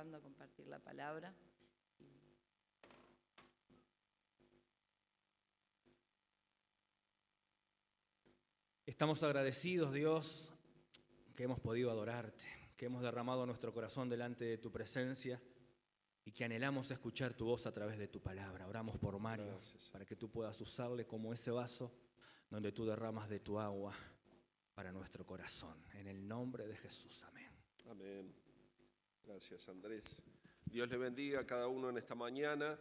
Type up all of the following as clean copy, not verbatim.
pasando a compartir la palabra. Estamos agradecidos, Dios, que hemos podido adorarte, que hemos derramado nuestro corazón delante de tu presencia y que anhelamos escuchar tu voz a través de tu palabra. Oramos por Mario, gracias, para que tú puedas usarle como ese vaso donde tú derramas de tu agua para nuestro corazón. En el nombre de Jesús, amén. Amén. Gracias, Andrés. Dios le bendiga a cada uno en esta mañana.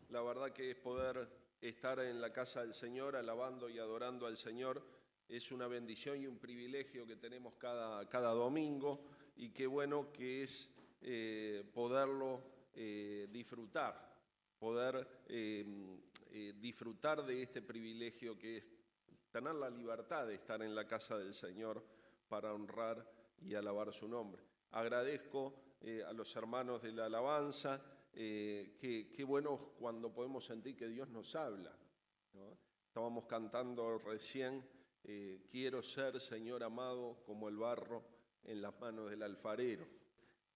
La verdad que poder estar en la casa del Señor, alabando y adorando al Señor, es una bendición y un privilegio que tenemos cada domingo, y qué bueno que es poderlo disfrutar, poder disfrutar de este privilegio que es tener la libertad de estar en la casa del Señor para honrar y alabar su nombre. Agradezco a los hermanos de la alabanza, qué bueno cuando podemos sentir que Dios nos habla, ¿no? Estábamos cantando recién, quiero ser, Señor amado, como el barro en las manos del alfarero.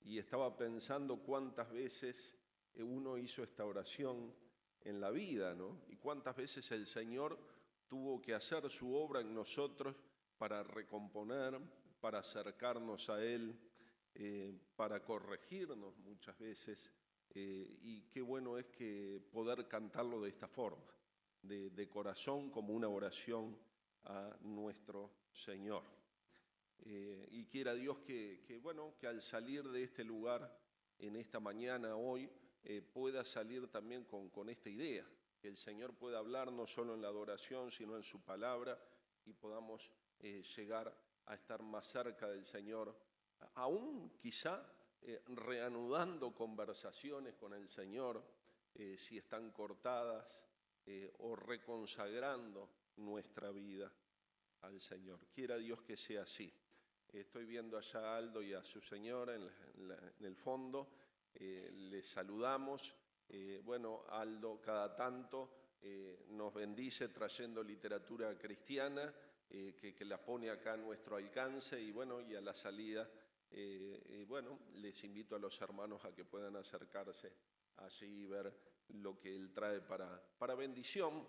Y estaba pensando cuántas veces uno hizo esta oración en la vida, ¿no? Y cuántas veces el Señor tuvo que hacer su obra en nosotros para recomponer, para acercarnos a Él, para corregirnos muchas veces. Y qué bueno es que poder cantarlo de esta forma, de corazón, como una oración a nuestro Señor. Y quiera Dios que al salir de este lugar en esta mañana hoy pueda salir también con esta idea, que el Señor pueda hablar no solo en la adoración sino en su palabra, y podamos llegar a estar más cerca del Señor, aún quizá reanudando conversaciones con el Señor si están cortadas, o reconsagrando nuestra vida al Señor. Quiera Dios que sea así. Estoy viendo allá a Aldo y a su señora en el fondo. Les saludamos. Aldo cada tanto nos bendice trayendo literatura cristiana que la pone acá a nuestro alcance, y a la salida les invito a los hermanos a que puedan acercarse allí y ver lo que él trae para bendición,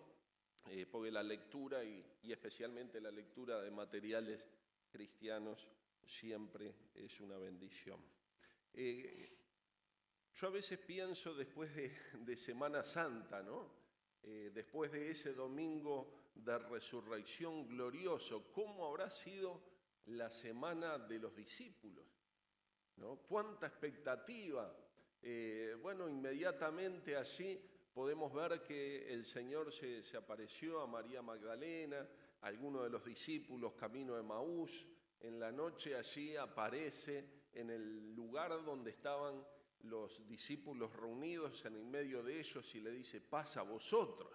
porque la lectura y especialmente la lectura de materiales cristianos siempre es una bendición. Yo a veces pienso después de Semana Santa, ¿no? Después de ese domingo de resurrección glorioso, ¿cómo habrá sido la semana de los discípulos? ¿No? ¿Cuánta expectativa? Inmediatamente allí podemos ver que el Señor se apareció a María Magdalena, a algunos de los discípulos camino de Emaús. En la noche allí aparece en el lugar donde estaban los discípulos reunidos, en el medio de ellos, y le dice, paz a vosotros.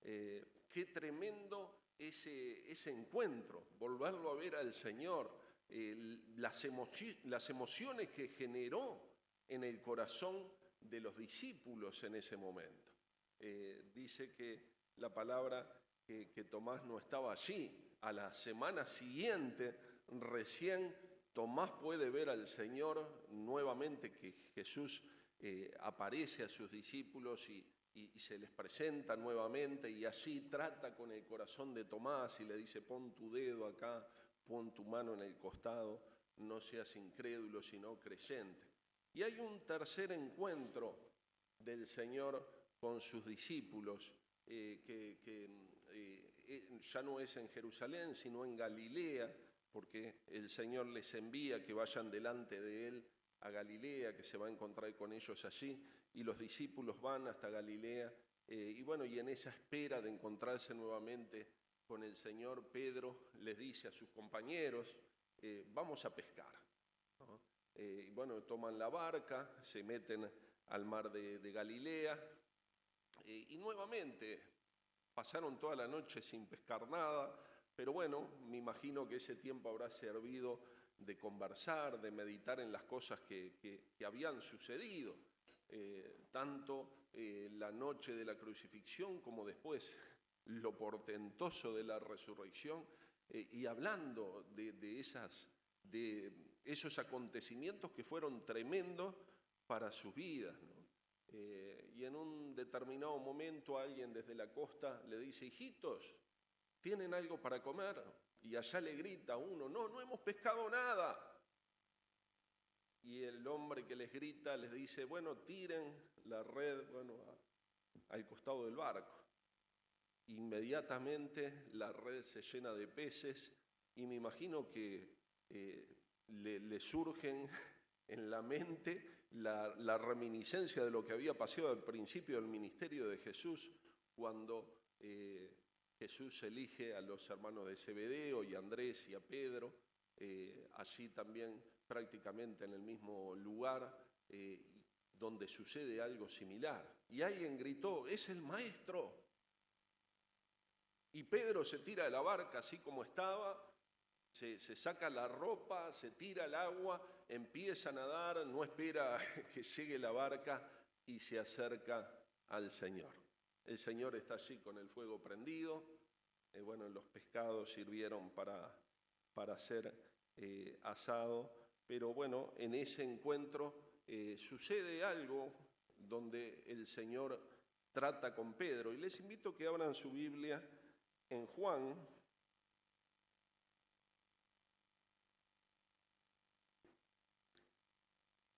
Qué tremendo ese encuentro, volverlo a ver al Señor, las emociones que generó en el corazón de los discípulos en ese momento. Dice que la palabra que Tomás no estaba allí. A la semana siguiente, recién Tomás puede ver al Señor nuevamente, que Jesús aparece a sus discípulos y se les presenta nuevamente, y allí trata con el corazón de Tomás y le dice, pon tu dedo acá, pon tu mano en el costado, no seas incrédulo sino creyente. Y hay un tercer encuentro del Señor con sus discípulos, ya no es en Jerusalén, sino en Galilea, porque el Señor les envía que vayan delante de Él a Galilea, que se va a encontrar con ellos allí, y los discípulos van hasta Galilea, y en esa espera de encontrarse nuevamente con el Señor, Pedro les dice a sus compañeros, vamos a pescar, ¿no? Toman la barca, se meten al mar de Galilea, y nuevamente pasaron toda la noche sin pescar nada, pero me imagino que ese tiempo habrá servido de conversar, de meditar en las cosas que habían sucedido, tanto la noche de la crucifixión como después lo portentoso de la resurrección, y hablando de esos acontecimientos que fueron tremendos, para sus vidas, ¿no? Y en un determinado momento alguien desde la costa le dice: hijitos, ¿tienen algo para comer? Y allá le grita uno: no hemos pescado nada. Y el hombre que les grita les dice: bueno, tiren la red, al costado del barco. Inmediatamente la red se llena de peces y me imagino que le surgen en la mente la reminiscencia de lo que había pasado al principio del ministerio de Jesús, cuando Jesús elige a los hermanos de Zebedeo y a Andrés y a Pedro, allí también prácticamente en el mismo lugar, donde sucede algo similar. Y alguien gritó: ¡es el maestro! Y Pedro se tira de la barca así como estaba, se saca la ropa, se tira al agua, empieza a nadar, no espera que llegue la barca y se acerca al Señor. El Señor está allí con el fuego prendido. Los pescados sirvieron para hacer asado, pero en ese encuentro sucede algo donde el Señor trata con Pedro. Y les invito a que abran su Biblia en Juan,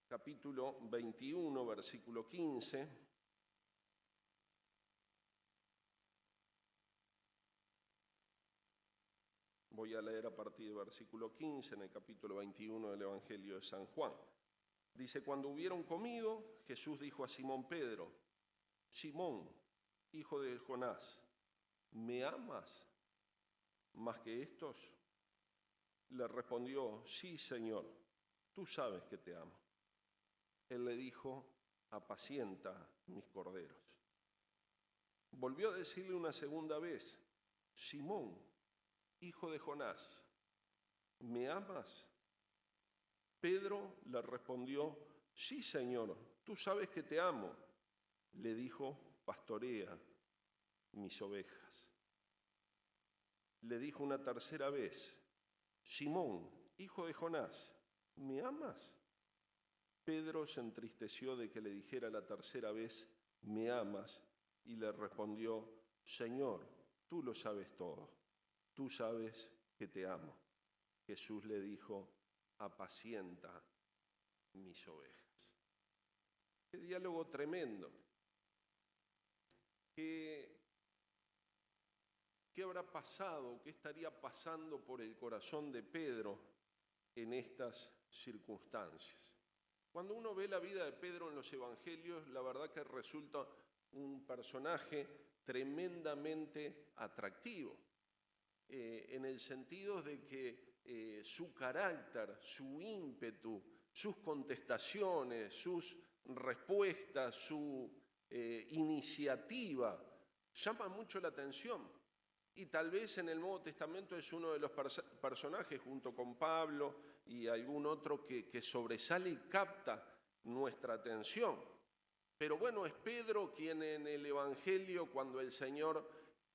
capítulo 21, versículo 15. Voy a leer a partir del versículo 15 en el capítulo 21 del Evangelio de San Juan. Dice: cuando hubieron comido, Jesús dijo a Simón Pedro: Simón, hijo de Jonás, ¿me amas más que estos? Le respondió: sí, Señor, tú sabes que te amo. Él le dijo: apacienta mis corderos. Volvió a decirle una segunda vez: Simón, hijo de Jonás, ¿me amas? Pedro le respondió: sí, Señor, tú sabes que te amo. Le dijo: pastorea mis ovejas. Le dijo una tercera vez: Simón, hijo de Jonás, ¿me amas? Pedro se entristeció de que le dijera la tercera vez: ¿me amas? Y le respondió: Señor, tú lo sabes todo, tú sabes que te amo. Jesús le dijo: apacienta mis ovejas. Qué diálogo tremendo. ¿Qué habrá pasado? ¿Qué estaría pasando por el corazón de Pedro en estas circunstancias? Cuando uno ve la vida de Pedro en los evangelios, la verdad que resulta un personaje tremendamente atractivo, en el sentido de que su carácter, su ímpetu, sus contestaciones, sus respuestas, su iniciativa llaman mucho la atención. Y tal vez en el Nuevo Testamento es uno de los personajes, junto con Pablo y algún otro, que sobresale y capta nuestra atención. Pero es Pedro quien en el Evangelio, cuando el Señor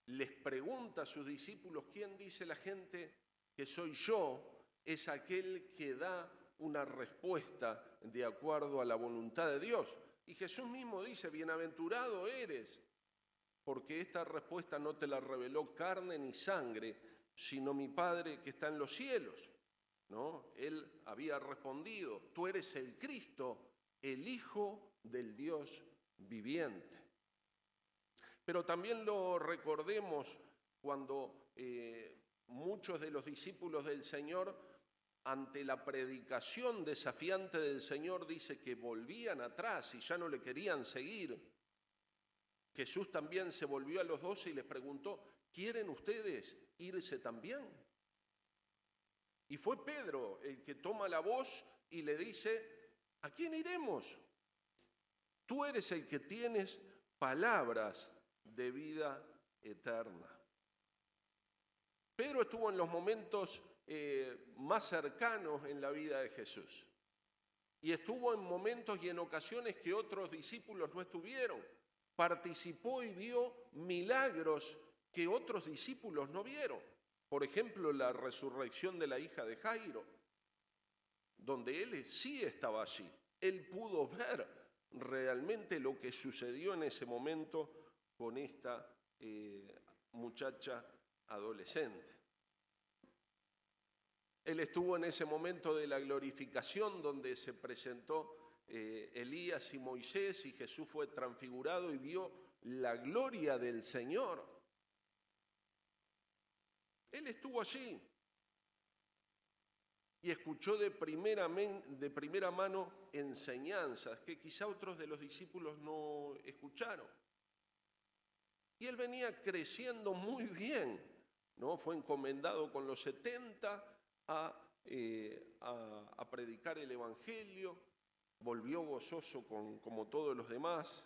les pregunta a sus discípulos: ¿quién dice la gente que soy yo?, es aquel que da una respuesta de acuerdo a la voluntad de Dios. Y Jesús mismo dice: bienaventurado eres, porque esta respuesta no te la reveló carne ni sangre, sino mi Padre que está en los cielos. ¿No? Él había respondido: tú eres el Cristo, el Hijo del Dios viviente. Pero también lo recordemos cuando muchos de los discípulos del Señor, ante la predicación desafiante del Señor, dice que volvían atrás y ya no le querían seguir. Jesús también se volvió a los 12 y les preguntó: ¿quieren ustedes irse también? Y fue Pedro el que toma la voz y le dice: ¿a quién iremos? Tú eres el que tienes palabras de vida eterna. Pedro estuvo en los momentos más cercanos en la vida de Jesús. Y estuvo en momentos y en ocasiones que otros discípulos no estuvieron. Participó y vio milagros que otros discípulos no vieron. Por ejemplo, la resurrección de la hija de Jairo, donde él sí estaba allí. Él pudo ver realmente lo que sucedió en ese momento con esta muchacha adolescente. Él estuvo en ese momento de la glorificación donde se presentó Elías y Moisés y Jesús fue transfigurado y vio la gloria del Señor. Él estuvo allí y escuchó de primera mano enseñanzas que quizá otros de los discípulos no escucharon. Y él venía creciendo muy bien, ¿no? Fue encomendado con los 70 a predicar el Evangelio, volvió gozoso como todos los demás,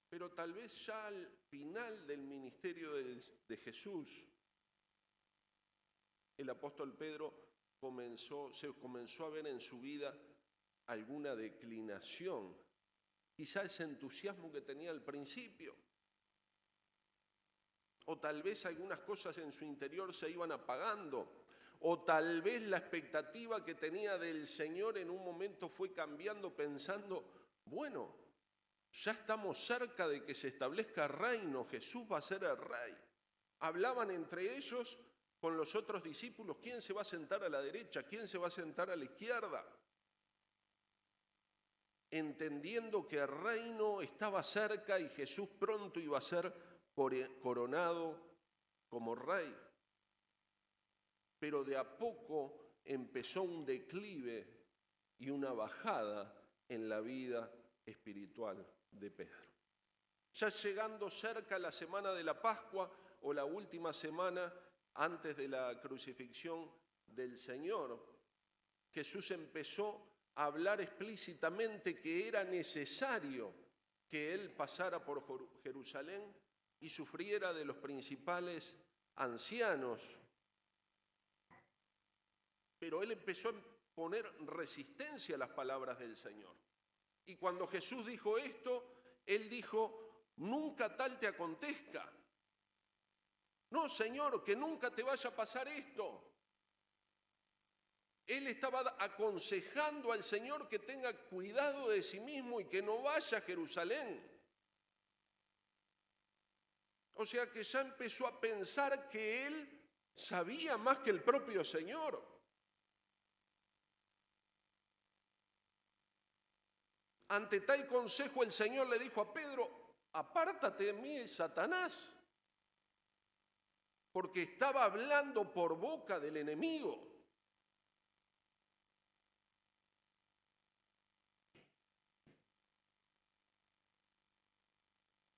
pero tal vez ya al final del ministerio de Jesús, el apóstol Pedro se comenzó a ver en su vida alguna declinación, quizá ese entusiasmo que tenía al principio, o tal vez algunas cosas en su interior se iban apagando, o tal vez la expectativa que tenía del Señor en un momento fue cambiando pensando, bueno, ya estamos cerca de que se establezca reino, Jesús va a ser el rey. Hablaban entre ellos con los otros discípulos, ¿quién se va a sentar a la derecha? ¿Quién se va a sentar a la izquierda? Entendiendo que el reino estaba cerca y Jesús pronto iba a ser coronado como rey. Pero de a poco empezó un declive y una bajada en la vida espiritual de Pedro. Ya llegando cerca la semana de la Pascua o la última semana antes de la crucifixión del Señor, Jesús empezó a hablar explícitamente que era necesario que Él pasara por Jerusalén y sufriera de los principales ancianos. Pero Él empezó a poner resistencia a las palabras del Señor. Y cuando Jesús dijo esto, Él dijo, nunca tal te acontezca. No, Señor, que nunca te vaya a pasar esto. Él estaba aconsejando al Señor que tenga cuidado de sí mismo y que no vaya a Jerusalén. O sea que ya empezó a pensar que Él sabía más que el propio Señor. Ante tal consejo el Señor le dijo a Pedro, apártate de mí, Satanás, porque estaba hablando por boca del enemigo.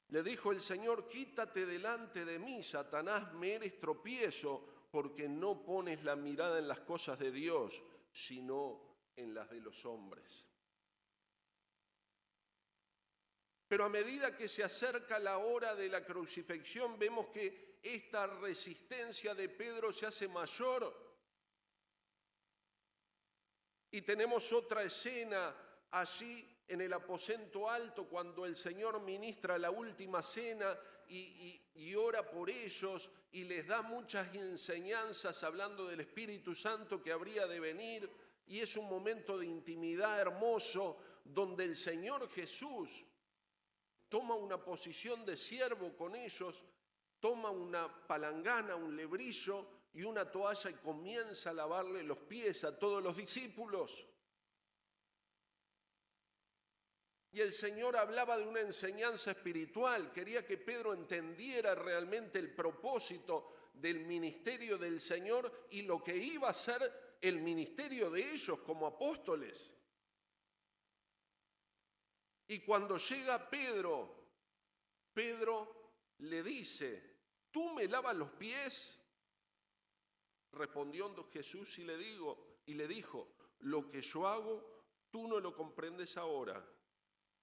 Le dijo el Señor, quítate delante de mí, Satanás, me eres tropiezo, porque no pones la mirada en las cosas de Dios, sino en las de los hombres. Pero a medida que se acerca la hora de la crucifixión, vemos que esta resistencia de Pedro se hace mayor. Y tenemos otra escena allí en el aposento alto, cuando el Señor ministra la última cena y ora por ellos y les da muchas enseñanzas hablando del Espíritu Santo que habría de venir. Y es un momento de intimidad hermoso donde el Señor Jesús toma una posición de siervo con ellos, toma una palangana, un lebrillo y una toalla y comienza a lavarle los pies a todos los discípulos. Y el Señor hablaba de una enseñanza espiritual, quería que Pedro entendiera realmente el propósito del ministerio del Señor y lo que iba a ser el ministerio de ellos como apóstoles. Y cuando llega Pedro le dice, ¿tú me lavas los pies? Respondió Jesús y le dijo, lo que yo hago, tú no lo comprendes ahora,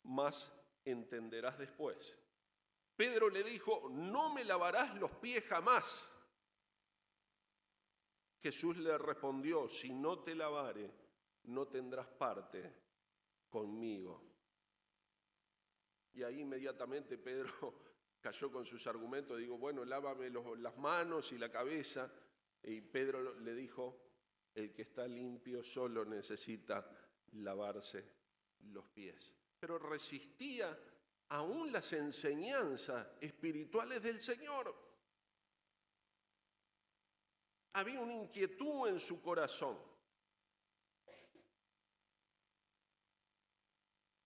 mas entenderás después. Pedro le dijo, no me lavarás los pies jamás. Jesús le respondió, si no te lavare, no tendrás parte conmigo. Y ahí inmediatamente Pedro cayó con sus argumentos, digo, bueno, lávame las manos y la cabeza. Y Pedro le dijo, el que está limpio solo necesita lavarse los pies. Pero resistía aún las enseñanzas espirituales del Señor. Había una inquietud en su corazón.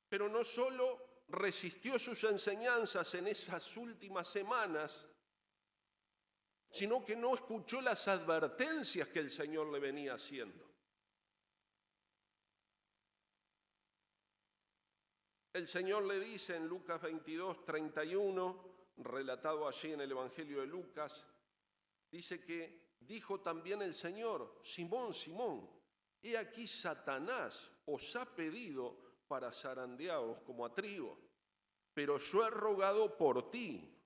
Pero no solo resistió sus enseñanzas en esas últimas semanas, sino que no escuchó las advertencias que el Señor le venía haciendo. El Señor le dice en Lucas 22, 31, relatado allí en el Evangelio de Lucas, dice que dijo también el Señor: Simón, Simón, he aquí Satanás os ha pedido para zarandearos como a trigo, pero yo he rogado por ti,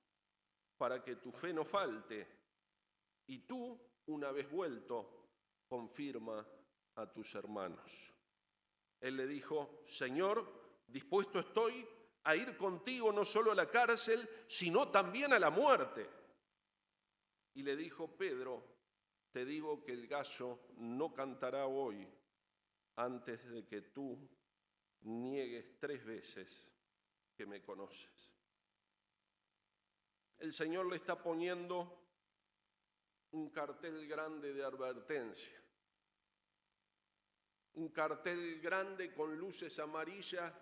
para que tu fe no falte, y tú, una vez vuelto, confirma a tus hermanos. Él le dijo: Señor, dispuesto estoy a ir contigo no solo a la cárcel, sino también a la muerte. Y le dijo Pedro: te digo que el gallo no cantará hoy antes de que tú niegues 3 veces que me conoces. El Señor le está poniendo un cartel grande de advertencia, un cartel grande con luces amarillas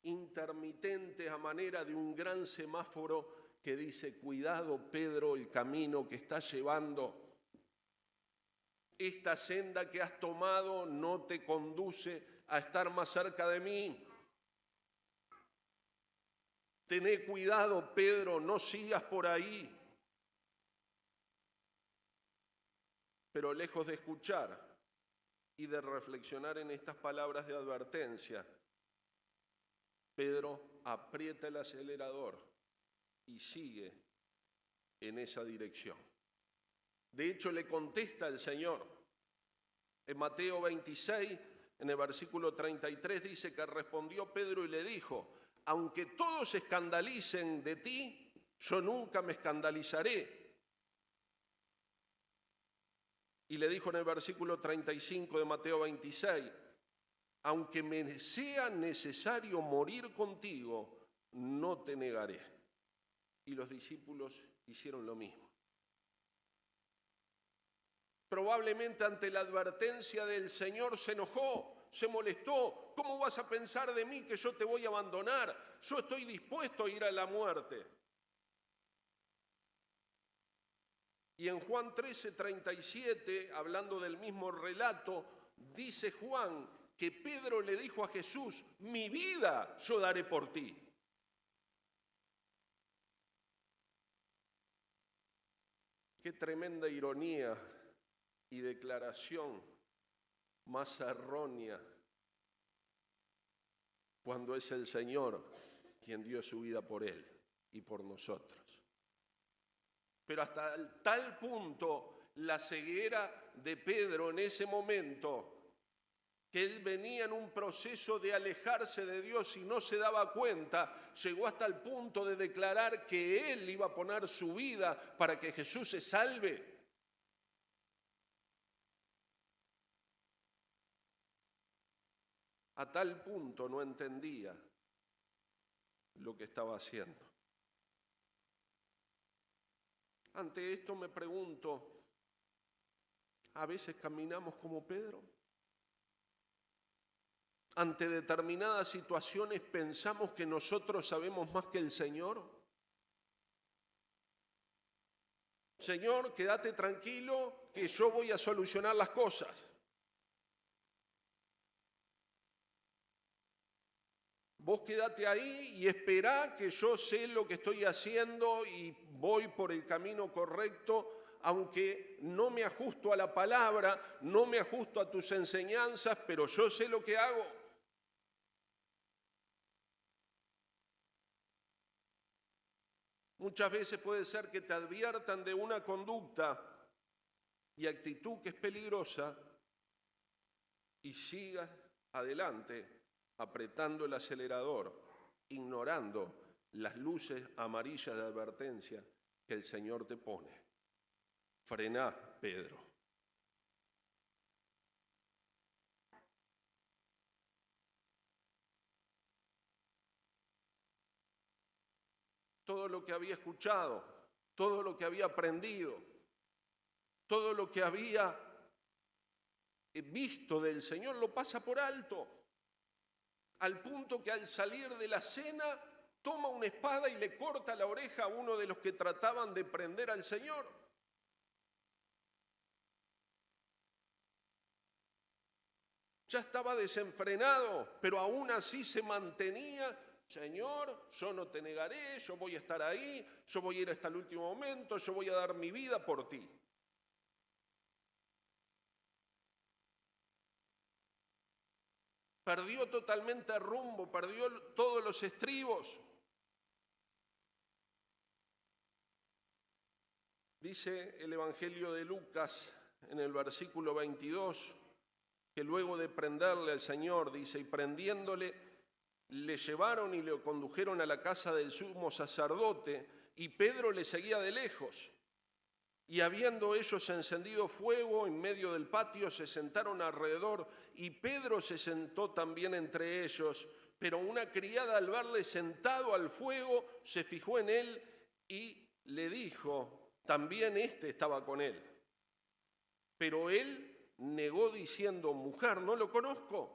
intermitentes a manera de un gran semáforo que dice: cuidado, Pedro, el camino que estás llevando, esta senda que has tomado no te conduce a estar más cerca de mí. Tené cuidado, Pedro, no sigas por ahí. Pero lejos de escuchar y de reflexionar en estas palabras de advertencia, Pedro aprieta el acelerador y sigue en esa dirección. De hecho, le contesta el Señor. En Mateo 26, en el versículo 33, dice que respondió Pedro y le dijo: aunque todos se escandalicen de ti, yo nunca me escandalizaré. Y le dijo en el versículo 35 de Mateo 26, aunque me sea necesario morir contigo, no te negaré. Y los discípulos hicieron lo mismo. Probablemente ante la advertencia del Señor se enojó, se molestó. ¿Cómo vas a pensar de mí que yo te voy a abandonar? Yo estoy dispuesto a ir a la muerte. Y en Juan 13:37, hablando del mismo relato, dice Juan que Pedro le dijo a Jesús: mi vida yo daré por ti. Qué tremenda ironía y declaración más errónea cuando es el Señor quien dio su vida por él y por nosotros. Pero hasta tal punto la ceguera de Pedro en ese momento, que él venía en un proceso de alejarse de Dios y no se daba cuenta, llegó hasta el punto de declarar que él iba a poner su vida para que Jesús se salve. A tal punto no entendía lo que estaba haciendo. Ante esto me pregunto, ¿a veces caminamos como Pedro? Ante determinadas situaciones pensamos que nosotros sabemos más que el Señor. Señor, quédate tranquilo que yo voy a solucionar las cosas. Vos quédate ahí y esperá que yo sé lo que estoy haciendo y voy por el camino correcto, aunque no me ajusto a la palabra, no me ajusto a tus enseñanzas, pero yo sé lo que hago. Muchas veces puede ser que te adviertan de una conducta y actitud que es peligrosa y sigas adelante apretando el acelerador, ignorando las luces amarillas de advertencia que el Señor te pone. Frená, Pedro. todo lo que había escuchado, todo lo que había aprendido, todo lo que había visto del Señor, lo pasa por alto, al punto que al salir de la cena toma una espada y le corta la oreja a uno de los que trataban de prender al Señor. Ya estaba desenfrenado, pero aún así se mantenía: Señor, yo no te negaré, yo voy a estar ahí, yo voy a ir hasta el último momento, yo voy a dar mi vida por ti. Perdió totalmente el rumbo, perdió todos los estribos. Dice el Evangelio de Lucas en el versículo 22, que luego de prenderle al Señor, dice, y prendiéndole, le llevaron y le condujeron a la casa del sumo sacerdote, y Pedro le seguía de lejos. Y habiendo ellos encendido fuego en medio del patio, se sentaron alrededor, y Pedro se sentó también entre ellos. Pero una criada, al verle sentado al fuego, se fijó en él y le dijo: también éste estaba con él. Pero él negó diciendo: mujer, no lo conozco.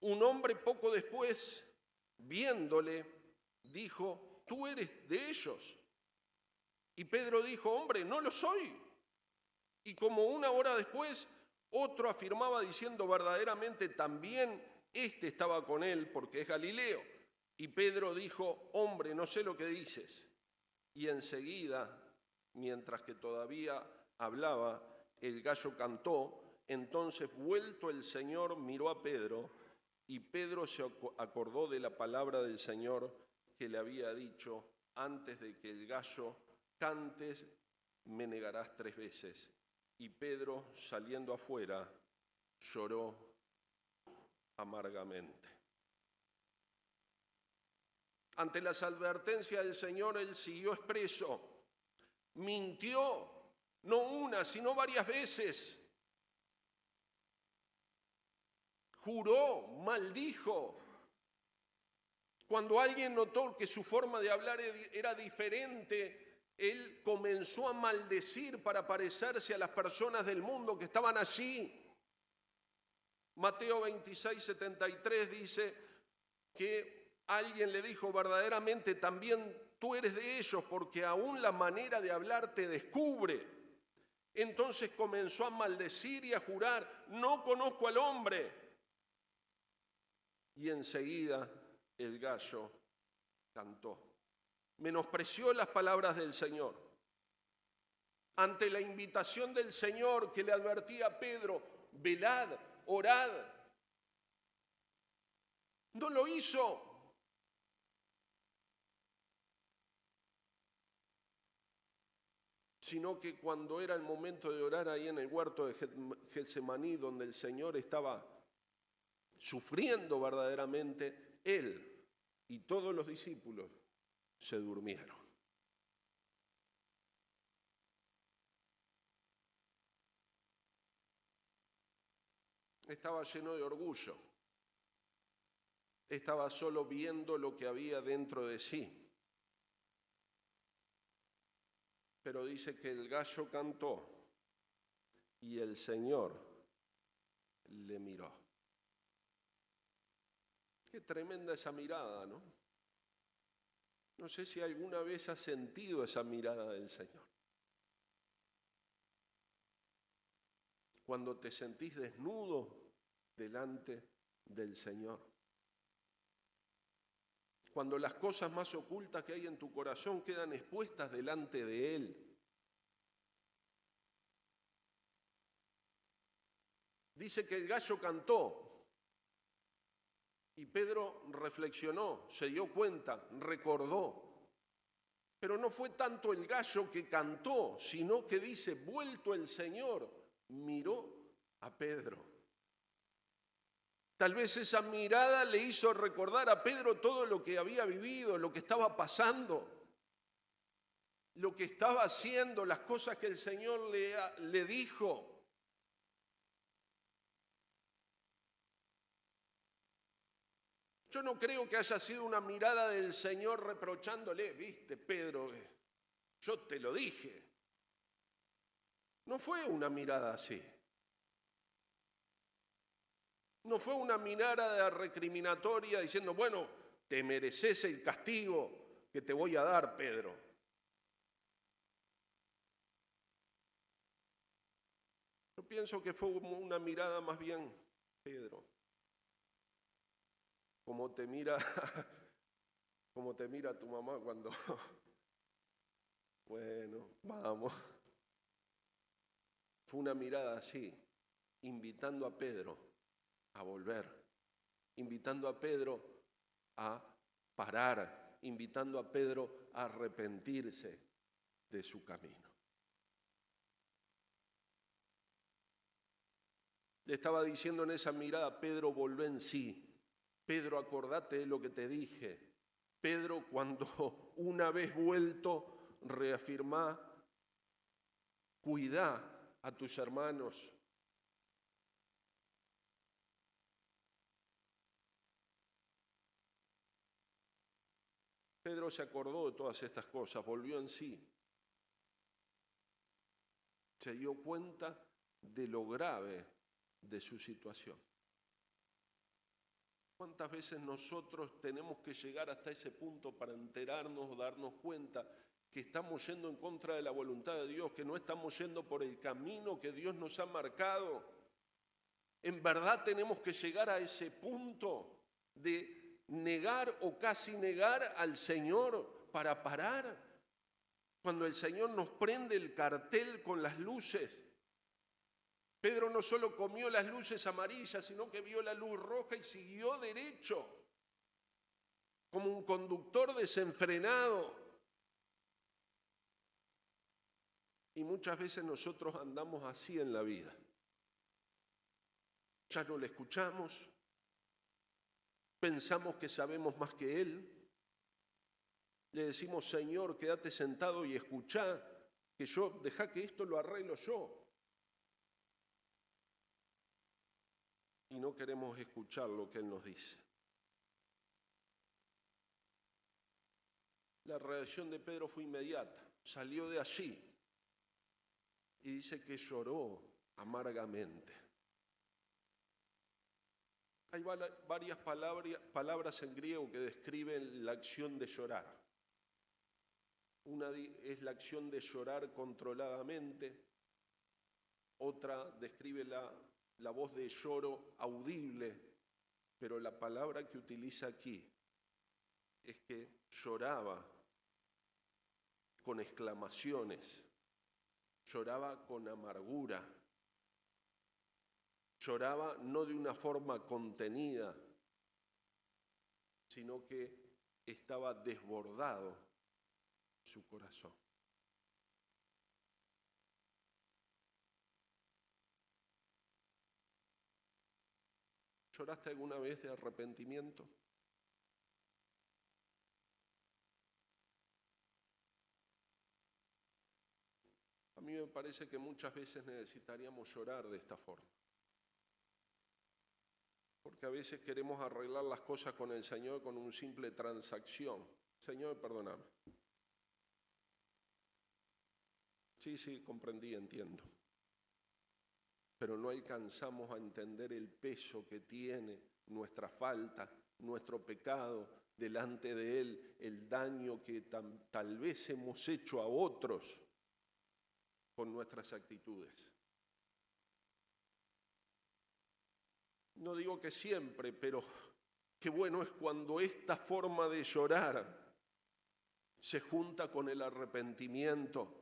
Un hombre poco después, viéndole, dijo: tú eres de ellos. Y Pedro dijo: hombre, no lo soy. Y como una hora después, otro afirmaba diciendo: verdaderamente también este estaba con él, porque es Galileo. Y Pedro dijo: hombre, no sé lo que dices. Y enseguida, mientras que todavía hablaba, el gallo cantó. Entonces, vuelto el Señor, miró a Pedro, y Pedro se acordó de la palabra del Señor que le había dicho: antes de que el gallo cantes, me negarás 3 veces. Y Pedro, saliendo afuera, lloró amargamente. Ante las advertencias del Señor, él siguió expreso. Mintió, no una, sino varias veces. Juró, maldijo. Cuando alguien notó que su forma de hablar era diferente, él comenzó a maldecir para parecerse a las personas del mundo que estaban allí. Mateo 26:73 dice que alguien le dijo: verdaderamente también tú eres de ellos, porque aún la manera de hablar te descubre. Entonces comenzó a maldecir y a jurar: no conozco al hombre. Y enseguida el gallo cantó. Menospreció las palabras del Señor. Ante la invitación del Señor que le advertía a Pedro: velad, orad, no lo hizo. Sino que cuando era el momento de orar ahí en el huerto de Getsemaní, donde el Señor estaba sufriendo verdaderamente, él y todos los discípulos se durmieron. Estaba lleno de orgullo. Estaba solo viendo lo que había dentro de sí. Pero dice que el gallo cantó y el Señor le miró. Qué tremenda esa mirada, ¿no? No sé si alguna vez has sentido esa mirada del Señor. Cuando te sentís desnudo delante del Señor. Cuando las cosas más ocultas que hay en tu corazón quedan expuestas delante de Él. Dice que el gallo cantó. Y Pedro reflexionó, se dio cuenta, recordó. Pero no fue tanto el gallo que cantó, sino que dice: vuelto el Señor, miró a Pedro. Tal vez esa mirada le hizo recordar a Pedro todo lo que había vivido, lo que estaba pasando, lo que estaba haciendo, las cosas que el Señor le dijo. Yo no creo que haya sido una mirada del Señor reprochándole, viste, Pedro, yo te lo dije. No fue una mirada así. No fue una mirada recriminatoria diciendo, bueno, te mereces el castigo que te voy a dar, Pedro. Yo pienso que fue una mirada más bien, Pedro, como te mira tu mamá cuando, bueno, vamos. Fue una mirada así, invitando a Pedro a volver, invitando a Pedro a parar, invitando a Pedro a arrepentirse de su camino. Le estaba diciendo en esa mirada, Pedro, volvé en sí. Pedro, acordate de lo que te dije. Pedro, cuando una vez vuelto, reafirmá, cuidá a tus hermanos. Pedro se acordó de todas estas cosas, volvió en sí. Se dio cuenta de lo grave de su situación. ¿Cuántas veces nosotros tenemos que llegar hasta ese punto para enterarnos, darnos cuenta que estamos yendo en contra de la voluntad de Dios, que no estamos yendo por el camino que Dios nos ha marcado? En verdad tenemos que llegar a ese punto de negar o casi negar al Señor para parar. Cuando el Señor nos prende el cartel con las luces. Pedro no solo comió las luces amarillas, sino que vio la luz roja y siguió derecho, como un conductor desenfrenado. Y muchas veces nosotros andamos así en la vida. Ya no le escuchamos, pensamos que sabemos más que Él. Le decimos, Señor, quédate sentado y escuchá, dejá que esto lo arreglo yo. Y no queremos escuchar lo que Él nos dice. La reacción de Pedro fue inmediata. Salió de allí y dice que lloró amargamente. Hay varias palabras en griego que describen la acción de llorar. Una es la acción de llorar controladamente. Otra describe la voz de lloro audible, pero la palabra que utiliza aquí es que lloraba con exclamaciones, lloraba con amargura, lloraba no de una forma contenida, sino que estaba desbordado su corazón. ¿Lloraste alguna vez de arrepentimiento? A mí me parece que muchas veces necesitaríamos llorar de esta forma. Porque a veces queremos arreglar las cosas con el Señor con una simple transacción. Señor, perdóname. Sí, comprendí, entiendo. Pero no alcanzamos a entender el peso que tiene nuestra falta, nuestro pecado delante de Él, el daño que tal vez hemos hecho a otros con nuestras actitudes. No digo que siempre, pero qué bueno es cuando esta forma de llorar se junta con el arrepentimiento.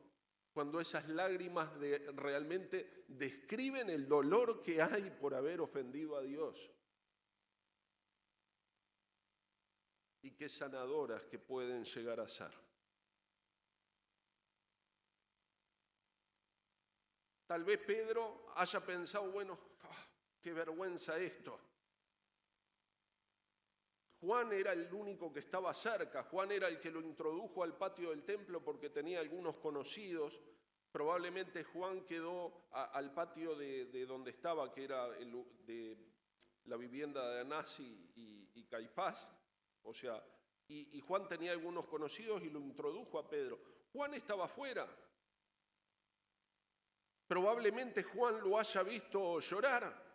Cuando esas lágrimas realmente describen el dolor que hay por haber ofendido a Dios. Y qué sanadoras que pueden llegar a ser. Tal vez Pedro haya pensado, bueno, qué vergüenza esto. Juan era el único que estaba cerca, Juan era el que lo introdujo al patio del templo porque tenía algunos conocidos. Probablemente Juan quedó al patio de donde estaba, que era la vivienda de Anás y Caifás. O sea, y Juan tenía algunos conocidos y lo introdujo a Pedro. Juan estaba afuera. Probablemente Juan lo haya visto llorar.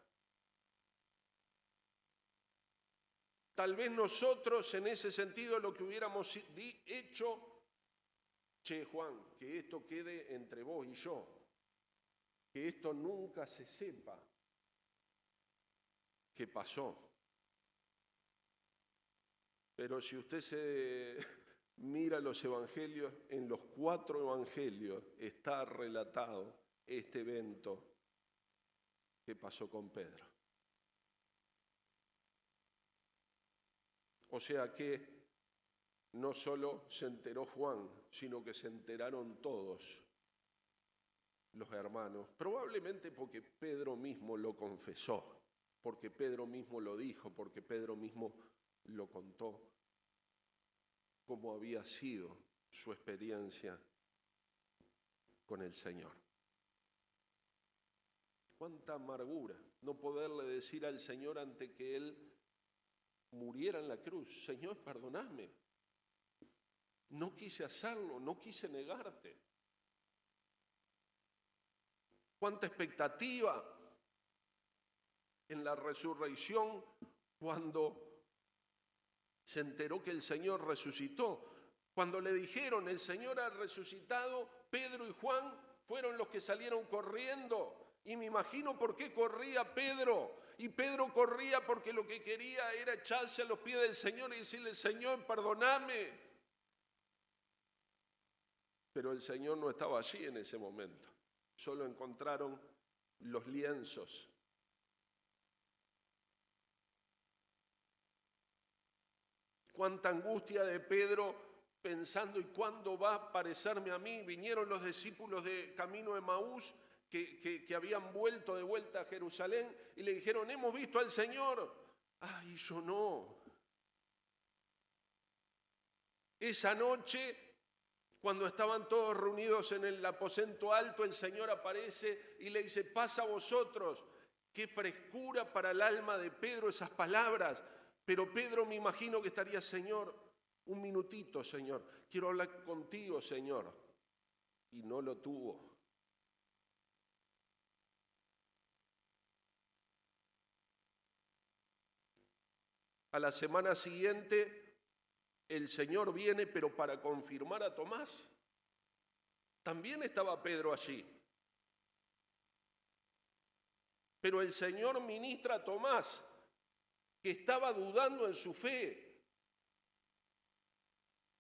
Tal vez nosotros en ese sentido lo que hubiéramos hecho, che Juan, que esto quede entre vos y yo, que esto nunca se sepa qué pasó. Pero si usted se mira los evangelios, en los 4 evangelios está relatado este evento que pasó con Pedro. O sea que no solo se enteró Juan, sino que se enteraron todos los hermanos, probablemente porque Pedro mismo lo confesó, porque Pedro mismo lo dijo, porque Pedro mismo lo contó, cómo había sido su experiencia con el Señor. Cuánta amargura no poderle decir al Señor ante que Él muriera en la cruz: Señor, perdonadme, no quise hacerlo, no quise negarte. Cuánta expectativa en la resurrección cuando se enteró que el Señor resucitó. Cuando le dijeron el Señor ha resucitado, Pedro y Juan fueron los que salieron corriendo. Y me imagino por qué corría Pedro. Y Pedro corría porque lo que quería era echarse a los pies del Señor y decirle: Señor, perdóname. Pero el Señor no estaba allí en ese momento. Solo encontraron los lienzos. Cuánta angustia de Pedro pensando: ¿y cuándo va a aparecerme a mí? Vinieron los discípulos de camino de Emaús que habían vuelto de vuelta a Jerusalén y le dijeron: hemos visto al Señor. Ay, yo no. Esa noche, cuando estaban todos reunidos en el aposento alto, el Señor aparece y le dice: pasa a vosotros. Qué frescura para el alma de Pedro esas palabras. Pero Pedro, me imagino que estaría: Señor, un minutito, Señor, quiero hablar contigo, Señor. Y no lo tuvo. A la semana siguiente, el Señor viene, pero para confirmar a Tomás. También estaba Pedro allí. Pero el Señor ministra a Tomás, que estaba dudando en su fe.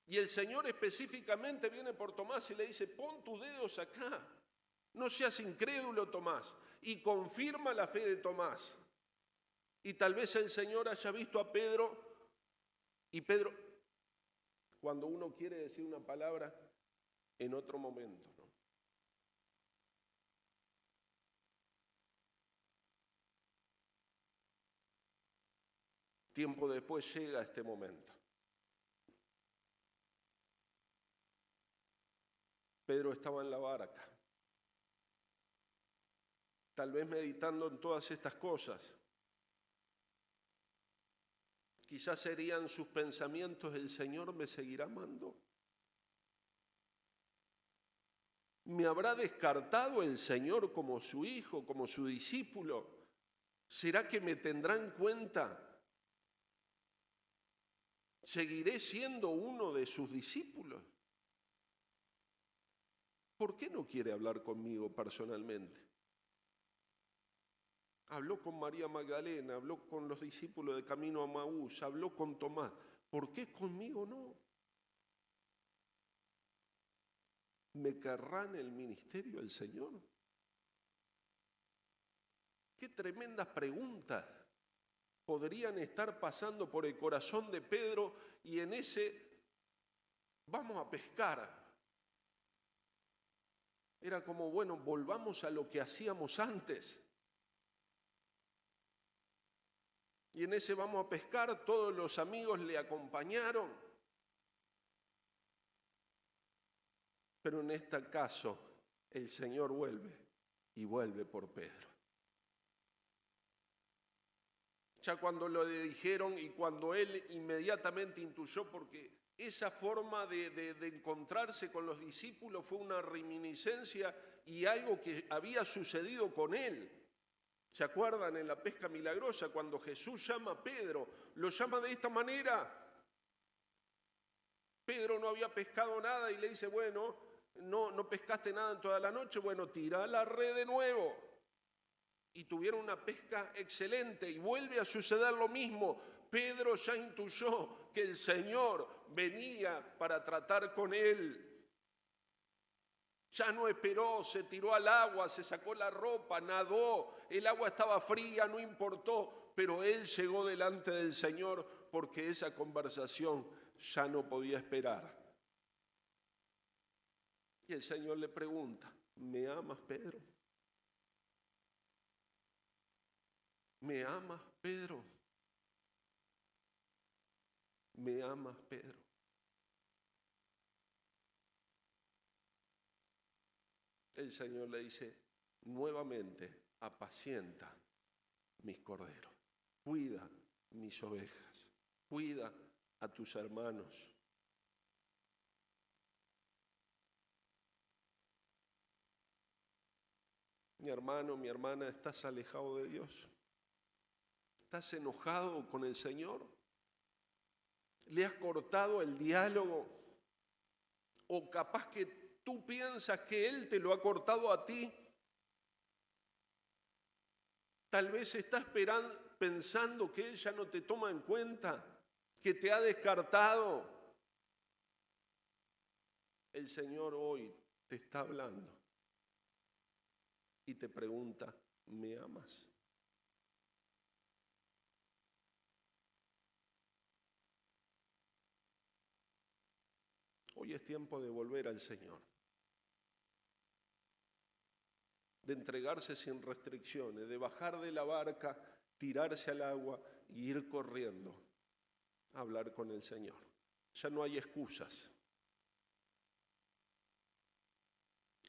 Y el Señor específicamente viene por Tomás y le dice: pon tus dedos acá. No seas incrédulo, Tomás. Y confirma la fe de Tomás. Y tal vez el Señor haya visto a Pedro, y Pedro, cuando uno quiere decir una palabra en otro momento, ¿no? Tiempo después llega este momento. Pedro estaba en la barca, tal vez meditando en todas estas cosas. Quizás serían sus pensamientos: ¿el Señor me seguirá amando? ¿Me habrá descartado el Señor como su hijo, como su discípulo? ¿Será que me tendrá en cuenta? ¿Seguiré siendo uno de sus discípulos? ¿Por qué no quiere hablar conmigo personalmente? Habló con María Magdalena, habló con los discípulos de camino a Emaús, habló con Tomás. ¿Por qué conmigo no? ¿Me querrá en el ministerio el Señor? Qué tremendas preguntas podrían estar pasando por el corazón de Pedro, y en ese vamos a pescar. Era como: bueno, volvamos a lo que hacíamos antes. Y en ese vamos a pescar, todos los amigos le acompañaron. Pero en este caso, el Señor vuelve, y vuelve por Pedro. Ya cuando lo dijeron y cuando él inmediatamente intuyó, porque esa forma de encontrarse con los discípulos fue una reminiscencia y algo que había sucedido con él. ¿Se acuerdan en la pesca milagrosa cuando Jesús llama a Pedro? Lo llama de esta manera. Pedro no había pescado nada y le dice, bueno, no pescaste nada en toda la noche, bueno, tira la red de nuevo. Y tuvieron una pesca excelente y vuelve a suceder lo mismo. Pedro ya intuyó que el Señor venía para tratar con él. Ya no esperó, se tiró al agua, se sacó la ropa, nadó, el agua estaba fría, no importó, pero él llegó delante del Señor porque esa conversación ya no podía esperar. Y el Señor le pregunta, ¿me amas, Pedro? ¿Me amas, Pedro? ¿Me amas, Pedro? El Señor le dice, nuevamente, apacienta mis corderos, cuida mis ovejas, cuida a tus hermanos. Mi hermano, mi hermana, ¿estás alejado de Dios? ¿Estás enojado con el Señor? ¿Le has cortado el diálogo? ¿O capaz que tú piensas que Él te lo ha cortado a ti? Tal vez estás pensando que Él ya no te toma en cuenta, que te ha descartado. El Señor hoy te está hablando y te pregunta, ¿me amas? Hoy es tiempo de volver al Señor, de entregarse sin restricciones, de bajar de la barca, tirarse al agua y ir corriendo a hablar con el Señor. Ya no hay excusas.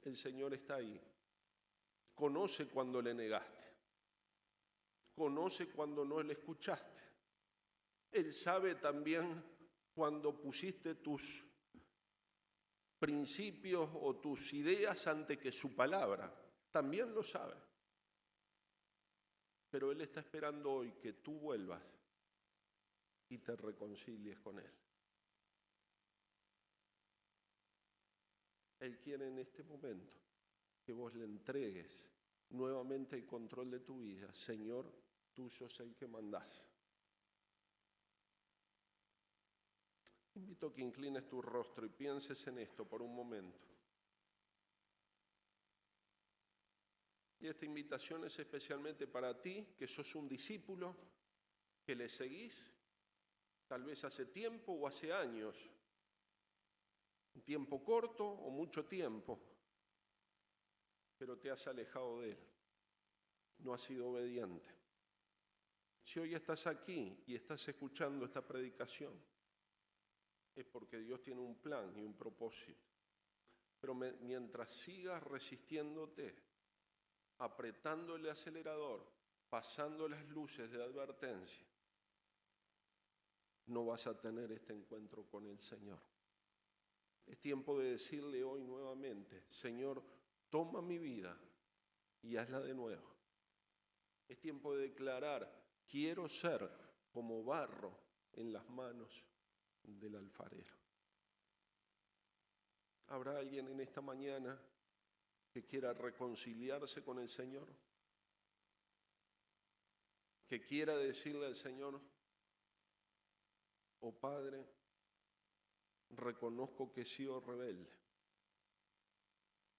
El Señor está ahí. Conoce cuando le negaste. Conoce cuando no le escuchaste. Él sabe también cuando pusiste tus principios o tus ideas antes que su palabra. También lo sabe. Pero Él está esperando hoy que tú vuelvas y te reconcilies con Él. Él quiere en este momento que vos le entregues nuevamente el control de tu vida. Señor, tú sos el que mandás. Invito a que inclines tu rostro y pienses en esto por un momento. Y esta invitación es especialmente para ti, que sos un discípulo, que le seguís, tal vez hace tiempo o hace años, un tiempo corto o mucho tiempo, pero te has alejado de Él, no has sido obediente. Si hoy estás aquí y estás escuchando esta predicación, es porque Dios tiene un plan y un propósito. Pero mientras sigas resistiéndote, apretando el acelerador, pasando las luces de advertencia, no vas a tener este encuentro con el Señor. Es tiempo de decirle hoy nuevamente, Señor, toma mi vida y hazla de nuevo. Es tiempo de declarar, quiero ser como barro en las manos del alfarero. ¿Habrá alguien en esta mañana que quiera reconciliarse con el Señor? Que quiera decirle al Señor, oh Padre, reconozco que he sido rebelde,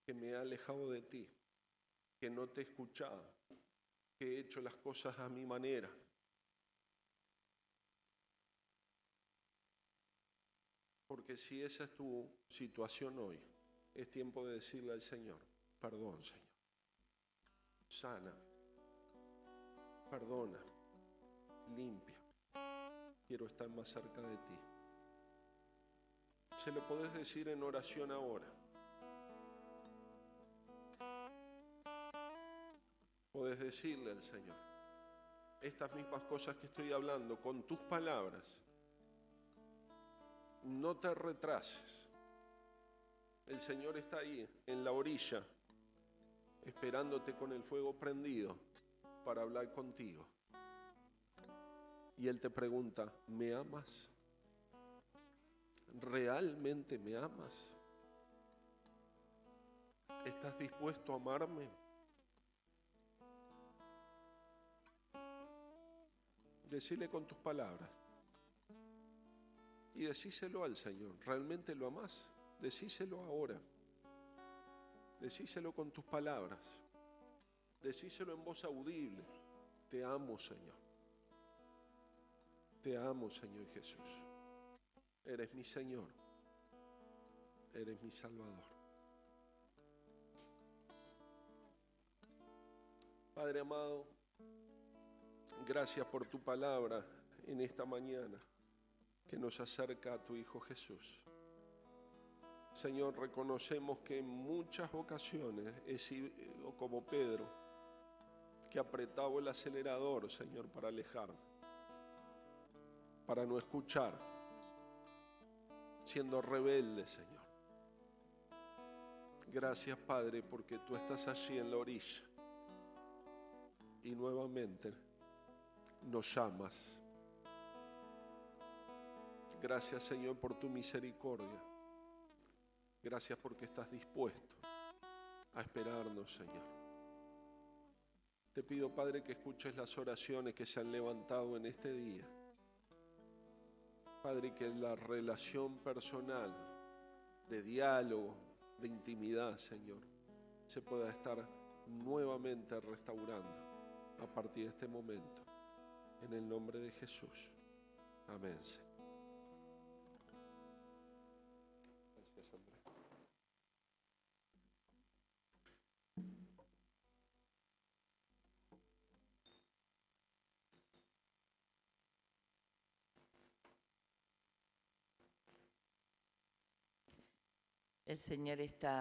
que me he alejado de ti, que no te he escuchado, que he hecho las cosas a mi manera. Porque si esa es tu situación hoy, es tiempo de decirle al Señor, perdón, Señor, sana, perdona, limpia, quiero estar más cerca de ti. Se lo podés decir en oración ahora. Podés decirle al Señor, estas mismas cosas que estoy hablando con tus palabras. No te retrases. El Señor está ahí, en la orilla, esperándote con el fuego prendido para hablar contigo. Y Él te pregunta, ¿me amas? ¿Realmente me amas? ¿Estás dispuesto a amarme? Decile con tus palabras. Y decíselo al Señor. ¿Realmente lo amás? Decíselo ahora. Decíselo con tus palabras. Decíselo en voz audible. Te amo, Señor. Te amo, Señor Jesús. Eres mi Señor. Eres mi Salvador. Padre amado, gracias por tu palabra en esta mañana que nos acerca a tu Hijo Jesús. Señor, reconocemos que en muchas ocasiones he sido como Pedro, que apretaba el acelerador, Señor, para alejarme, para no escuchar, siendo rebelde, Señor. Gracias, Padre, porque tú estás allí en la orilla y nuevamente nos llamas. Gracias, Señor, por tu misericordia. Gracias porque estás dispuesto a esperarnos, Señor. Te pido, Padre, que escuches las oraciones que se han levantado en este día. Padre, que la relación personal, de diálogo, de intimidad, Señor, se pueda estar nuevamente restaurando a partir de este momento. En el nombre de Jesús. Amén, Señor. Gracias, Andrés. El Señor está